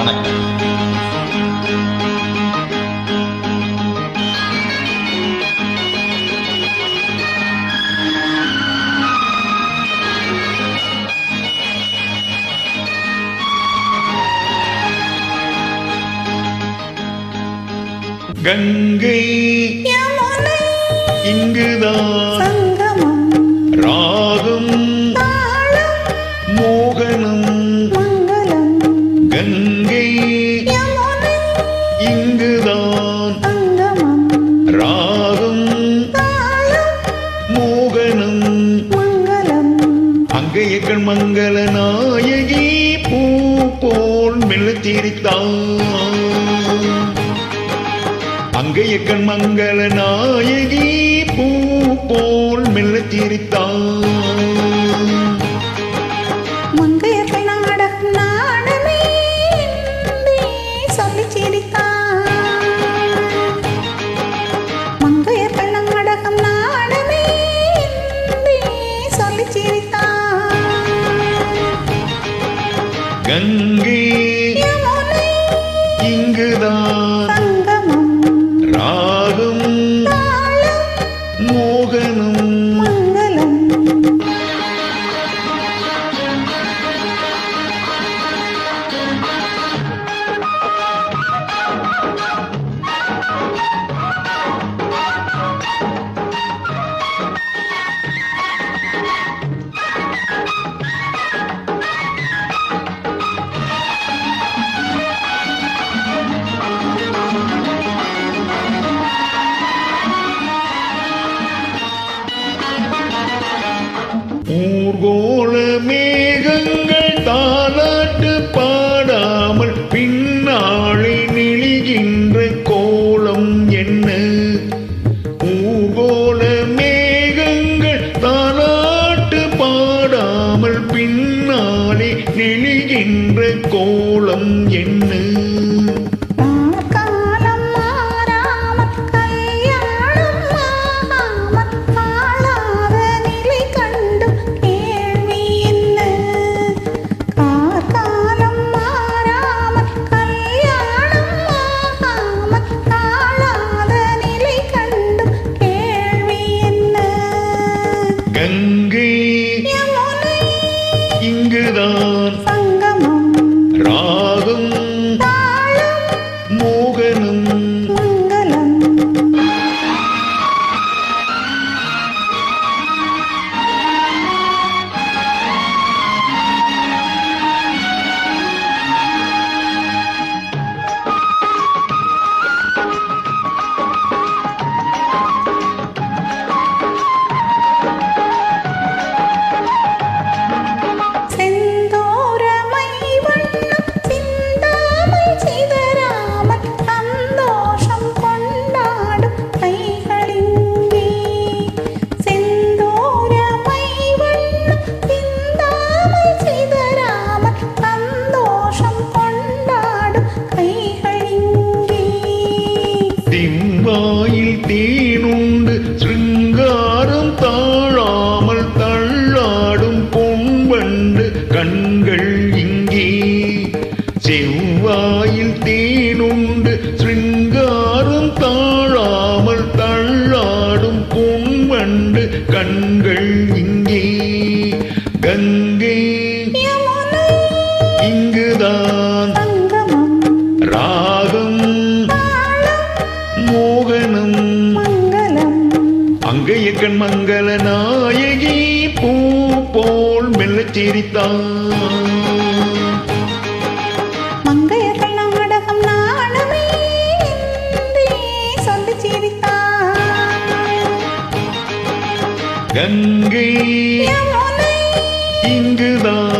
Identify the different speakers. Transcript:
Speaker 1: வணக்கம். கங்கை இங்குதான்
Speaker 2: சங்கமம்
Speaker 1: ராகம் மோகனம்
Speaker 2: மங்களம்
Speaker 1: கங்கை இங்குதான்
Speaker 2: சங்கமம்
Speaker 1: ராகம் மோகனம்
Speaker 2: மங்களம்
Speaker 1: அங்கையக்கள் மங்கள நாயகி பூ போல் மெல்லத்திரித்தான் அங்கையக்கண் மங்கள நாயகி பூ போல் மெல்லத்திரித்தான்
Speaker 2: மங்கையர்கள் நாடகம் நாடமே சொல்லி சிரித்தான் மங்கையர்கள் நாடகம் நாடமே சொல்லி சிரித்தான்
Speaker 1: கங்கை இங்குதான்
Speaker 2: சங்கமம்
Speaker 1: ராகம் மோகனம்
Speaker 2: மங்களம்
Speaker 1: ஊர்கோள மேகங்கள் தாலாட்டு பாடாமல் பின்னாளி நெளிகின்ற கோலம் என்ன ஊர்கோள மேகங்கள் தாலாட்டு பாடாமல் பின்னாளி நெளிகின்ற கோலம் என்ன
Speaker 2: காலம் மாறாமல் கல்யாணம் ஆகாமல் காணாத நிலை கண்டு கேள்வி என்ன காலம் மாறாமல் கல்யாணம் ஆகாமல் காணாத நிலை கண்டு கேள்வி என்ன
Speaker 1: கங்கை
Speaker 2: யமுனை
Speaker 1: இங்குதான்
Speaker 2: சங்கமம்
Speaker 1: ராகம்
Speaker 2: தாளம்
Speaker 1: மோகனம்
Speaker 2: மங்களம் செந்தூரமை வண்ணம் சிந்தாமல் சிதறாமல் சந்தோஷம் கொண்டாடும் கைகளிங்கே செந்தூரமை வண்ணம் சிந்தாமல் சிதறாமல் சந்தோஷம் கொண்டாடும் கைகளிங்கே
Speaker 1: திம்பாயில் தேனுண்டு சிருங்காரம் தாழாமல் தள்ளாடும் பொன்வண்டு கண்கள் இங்கே செவ்வாயில் தேனுண்டு சிருங்காரம் தாழாமல் தள்ளாடும் பொன்வண்டு கண்கள் இங்கே கங்கை
Speaker 2: யமுனை
Speaker 1: இங்குதான்
Speaker 2: சங்கமம்
Speaker 1: ராகம்
Speaker 2: தாளம்
Speaker 1: மோகனம்
Speaker 2: மங்களம்
Speaker 1: அங்கையக்கண் மங்கள நாயகி பூ போல் மெல்லச்சிரித்தான்
Speaker 2: மங்கையர்கள் நாடகம் நாடமே சொல்லி சிரித்தான்
Speaker 1: கங்கை
Speaker 2: யமுனை
Speaker 1: இங்குதான்